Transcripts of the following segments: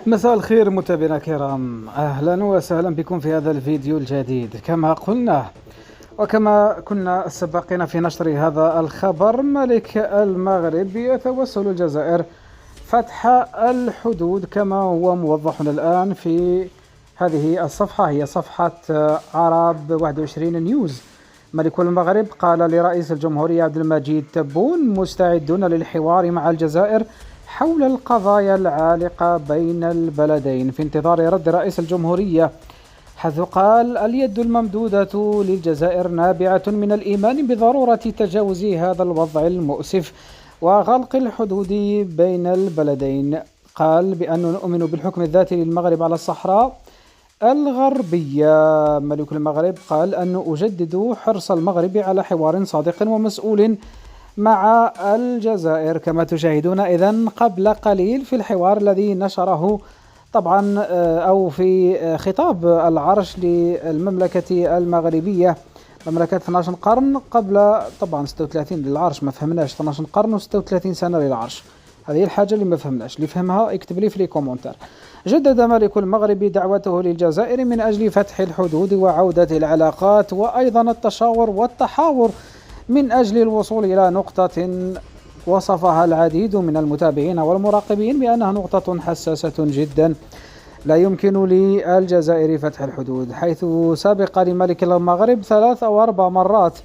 مساء الخير متابعينا الكرام، أهلا وسهلا بكم في هذا الفيديو الجديد. كما قلنا وكما كنا السباقين في نشر هذا الخبر، ملك المغرب يتوسل الجزائر فتح الحدود كما هو موضح الآن في هذه الصفحة، هي صفحة عرب 21 نيوز. ملك المغرب قال لرئيس الجمهورية عبد المجيد تبون: مستعدون للحوار مع الجزائر حول القضايا العالقة بين البلدين، في انتظار رد رئيس الجمهورية، حيث قال: اليد الممدودة للجزائر نابعة من الإيمان بضرورة تجاوز هذا الوضع المؤسف وغلق الحدود بين البلدين. قال بأنه نؤمن بالحكم الذاتي للمغرب على الصحراء الغربية. ملك المغرب قال أنه أجدد حرص المغرب على حوار صادق ومسؤول مع الجزائر، كما تشاهدون إذن قبل قليل في الحوار الذي نشره طبعا أو في خطاب العرش للمملكة المغربية، مملكة 12 قرن قبل طبعا 36 للعرش، ما فهمناش 12 قرن و36 سنة للعرش، هذه الحاجة اللي ما فهمناش، اللي فهمها اكتب لي في كومنتار. جدد ملك المغرب دعوته للجزائر من أجل فتح الحدود وعودة العلاقات، وأيضا التشاور والتحاور من أجل الوصول إلى نقطة وصفها العديد من المتابعين والمراقبين بأنها نقطة حساسة جدا لا يمكن للجزائر فتح الحدود، حيث سبق لملك المغرب 3 أو 4 مرات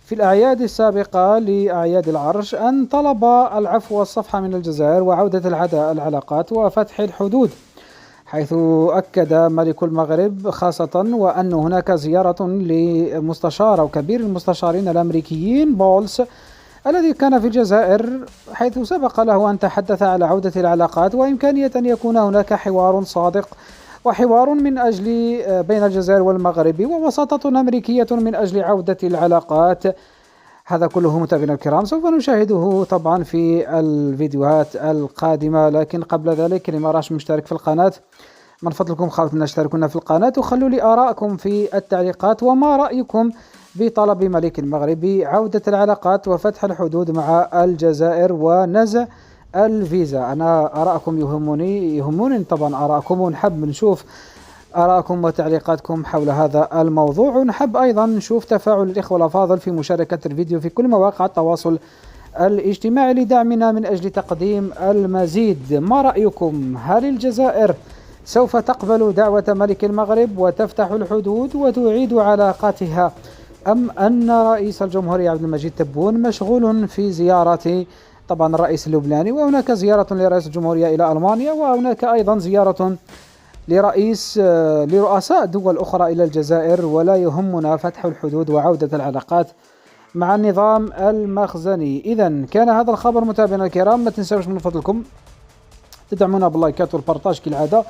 في الأعياد السابقة لأعياد العرش أن طلب العفو والصفح من الجزائر وعودة العلاقات وفتح الحدود، حيث أكد ملك المغرب خاصة وأن هناك زيارة لمستشار أو كبير المستشارين الأمريكيين بولس الذي كان في الجزائر، حيث سبق له أن تحدث على عودة العلاقات وإمكانية أن يكون هناك حوار صادق وحوار من أجل بين الجزائر والمغرب ووساطة أمريكية من أجل عودة العلاقات. هذا كله متابعينا الكرام سوف نشاهده طبعا في الفيديوهات القادمة، لكن قبل ذلك اللي ما راش مشترك في القناة من فضلكم خاطرنا اشتركونا في القناة وخلوا لي آراءكم في التعليقات، وما رأيكم بطلب ملك المغرب عودة العلاقات وفتح الحدود مع الجزائر ونزع الفيزا. أنا آراءكم يهموني طبعا آراءكم، ونحب نشوف آراءكم وتعليقاتكم حول هذا الموضوع، ونحب أيضا نشوف تفاعل الإخوة الأفاضل في مشاركة الفيديو في كل مواقع التواصل الاجتماعي لدعمنا من أجل تقديم المزيد. ما رأيكم؟ هل الجزائر سوف تقبل دعوة ملك المغرب وتفتح الحدود وتعيد علاقاتها، أم أن رئيس الجمهورية عبد المجيد تبون مشغول في زيارة طبعا الرئيس اللبناني، وهناك زيارة لرئيس الجمهورية إلى ألمانيا، وهناك أيضا زيارة لرؤساء دول أخرى إلى الجزائر، ولا يهمنا فتح الحدود وعودة العلاقات مع النظام المخزني. إذن كان هذا الخبر متابعينا الكرام، ما تنسوش من فضلكم تدعمونا باللايكات والبارتاج كالعادة،